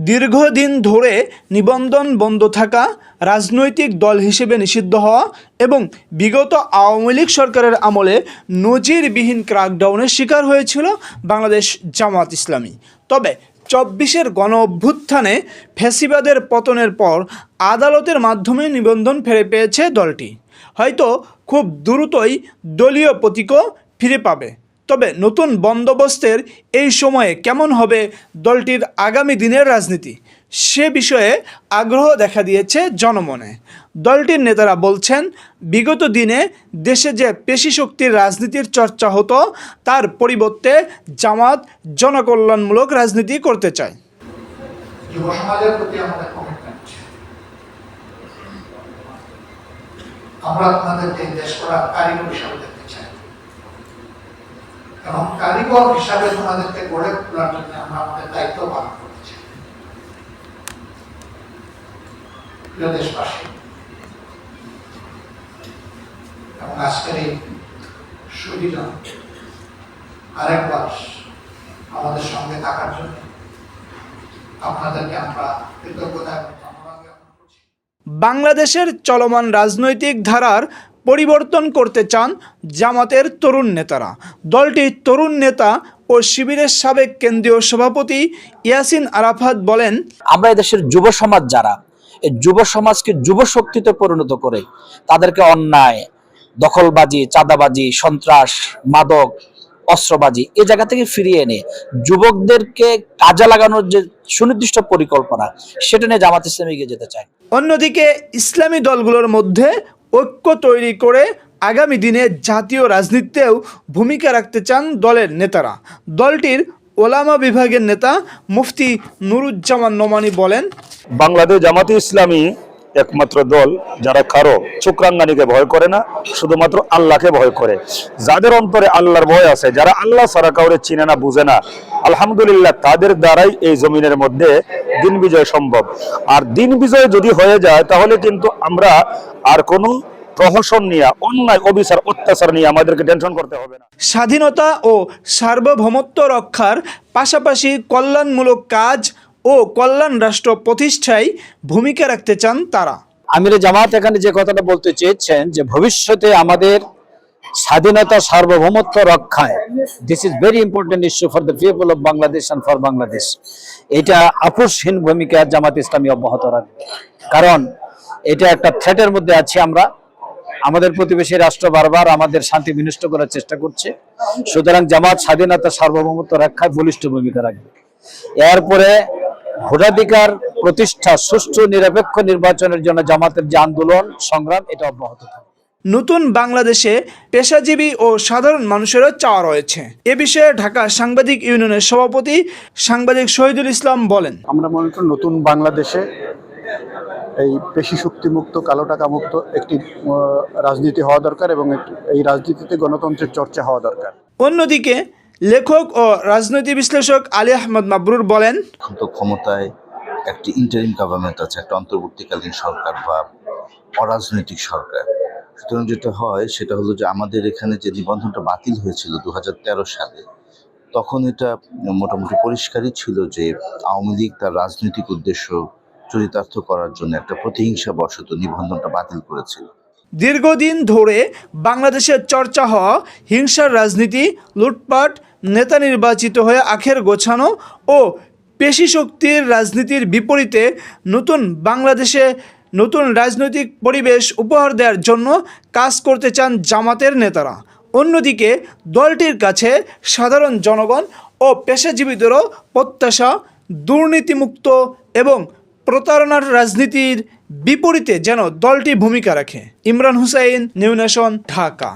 দীর্ঘদিন ধরে নিবন্ধন বন্ধ থাকা, রাজনৈতিক দল হিসেবে নিষিদ্ধ হওয়া এবং বিগত আওয়ামী লীগ সরকারের আমলে নজিরবিহীন ক্র্যাকডাউনের শিকার হয়েছিল বাংলাদেশ জামাত ইসলামী। তবে ২৪-এর গণঅভ্যুত্থানে ফ্যাসিবাদের পতনের পর আদালতের মাধ্যমে নিবন্ধন ফিরে পেয়েছে দলটি। হয়তো খুব দ্রুতই দলীয় প্রতীকও ফিরে পাবে। তবে নতুন বন্দোবস্তের এই সময়ে কেমন হবে দলটির আগামী দিনের রাজনীতি, সে বিষয়ে আগ্রহ দেখা দিয়েছে জনমনে। দলটির নেতারা বলছেন, বিগত দিনে দেশে যে পেশিশক্তির রাজনীতির চর্চা হতো, তার পরিবর্তে জামাত জনকল্যাণমূলক রাজনীতি করতে চায়। যুব সমাজের প্রতি আমাদের কমিটমেন্ট, আমরা আপনাদেরকে দেশ করার কারিগর হিসাবে দেখতে চাই এবং কারিগর হিসাবে তোমাদেরকে গড়ে তোলার জন্য আমরা আমাদের দায়িত্ব পালন করতে চাই। প্রিয় দেশবাসী, এবং আজকের এই সুবিধা আরেকবার আমাদের সঙ্গে থাকার জন্য আপনাদেরকে আমরা কৃতজ্ঞতা এবং ধন্যবাদ জ্ঞাপন করছি। বাংলাদেশের চলমান রাজনৈতিক ধারার পরিবর্তন করতে চান জামাতের তরুণ নেতারা। দলটির তরুণ নেতা ও শিবিরের সাবেক কেন্দ্রীয় সভাপতি ইয়াসিন আরাফাত বলেন, আমরা এদেশের যুব সমাজ যারা এই যুব সমাজকে যুব শক্তিতে পরিণত করে তাদেরকে অন্যায়, দখলবাজি, চাঁদাবাজি, সন্ত্রাস, মাদক, অস্ত্রবাজি এই জায়গা থেকে ফিরিয়ে এনে যুবকদেরকে কাজে লাগানোর যে সুনির্দিষ্ট পরিকল্পনা, সেটা নিয়ে জামাত ইসলামী এগিয়ে যেতে চায়। অন্যদিকে ইসলামী দলগুলোর মধ্যে ঐক্য তৈরি করে আগামী দিনে জাতীয় রাজনীতিতেও ভূমিকা রাখতে চান দলের নেতারা। দলটির ওলামা বিভাগের নেতা মুফতি নুরুজ্জামান নোমানী বলেন, বাংলাদেশ জামাতে ইসলামী একমাত্র দল যারা কারো চোখরাঙ্গানিকে ভয় করে না, শুধুমাত্র আল্লাহকে ভয় করে। যাদের অন্তরে আল্লাহর ভয় আছে, যারা আল্লাহ ছাড়া কাউরে চিনে না, বুঝে না, আলহামদুলিল্লাহ তাদের দ্বারাই এই জমিনের মধ্যে দিন বিজয় সম্ভব। আর দিন বিজয় যদি হয়ে যায়, তাহলে কিন্তু আমরা আর কোনো প্রহসন নিয়ে, অন্যায়, অবিচার, অত্যাচার নিয়ে আমাদেরকে টেনশন করতে হবে না। স্বাধীনতা ও সার্বভৌমত্ব রক্ষার পাশাপাশি কল্যাণমূলক কাজ ও কল্যাণ রাষ্ট্র প্রতিষ্ঠায় ভূমিকা রাখতে চান তারা। আমিরে জামাত এখানে যে কথাটা বলতে চেয়েছেন যে ভবিষ্যতে আমাদের স্বাধীনতা সার্বভৌমত্ব রক্ষায়, this is very important issue for the people of Bangladesh and for Bangladesh. এটা আপোষহীন ভূমিকা জামাত ইসলামী অব্যাহত রাখবে, কারণ এটা একটা থ্রেটের মধ্যে আছি আমরা। আমাদের প্রতিবেশী রাষ্ট্র বারবার আমাদের শান্তি বিনষ্ট করার চেষ্টা করছে, সুতরাং জামাত স্বাধীনতা সার্বভৌমত্ব রক্ষায় বলিষ্ঠ ভূমিকা রাখবে। এরপরে ভোটাধিকার প্রতিষ্ঠা, সুষ্ঠু নিরপেক্ষ নির্বাচনের জন্য জামাতের যে আন্দোলন সংগ্রাম, এটা অব্যাহত থাকবে। নতুন বাংলাদেশে পেশাজীবী ও সাধারণ মানুষেরও চাওয়া রয়েছে। এ বিষয়ে ঢাকা সাংবাদিক ইউনিয়নের সভাপতি সাংবাদিক শহীদুল ইসলাম বলেন, আমরা মনে করি নতুন বাংলাদেশে এই পেশি শক্তিমুক্ত, কালো টাকা মুক্ত একটি রাজনীতি হওয়া দরকার এবং এই রাজনীতিতে গণতন্ত্রের চর্চা হওয়া দরকার। অন্যদিকে লেখক ও রাজনৈতিক বিশ্লেষক আলী আহমদ মাবরুর বলেন, ক্ষমতায় একটি ইন্টারিম গভর্নমেন্ট আছে, একটা অন্তর্বর্তীকালীন সরকার বা অরাজনৈতিক সরকার। সুতরাং যেটা হয় সেটা হলো যে আমাদের এখানে যে নিবন্ধনটা বাতিল হয়েছিল 2013 সালে, তখন এটা মোটামুটি পরিষ্কারই ছিল যে আওয়ামী লীগ তার রাজনৈতিক উদ্দেশ্য চরিতার্থ করার জন্য একটা প্রতিহিংসা বশত নিবন্ধনটা বাতিল করেছিল। দীর্ঘদিন ধরে বাংলাদেশের চর্চা হওয়া হিংসার রাজনীতি, লুটপাট, নেতা নির্বাচিত হয়ে আখের গোছানো ও পেশিশক্তির রাজনীতির বিপরীতে নতুন বাংলাদেশে নতুন রাজনৈতিক পরিবেশ উপহার দেওয়ার জন্য কাজ করতে চান জামাতের নেতারা। অন্যদিকে দলটির কাছে সাধারণ জনগণ ও পেশাজীবীদেরও প্রত্যাশা দুর্নীতিমুক্ত এবং প্রতারণার রাজনীতির বিপরীতে যেন দলটি ভূমিকা রাখে। Imran Hussain, New Nation, Dhaka.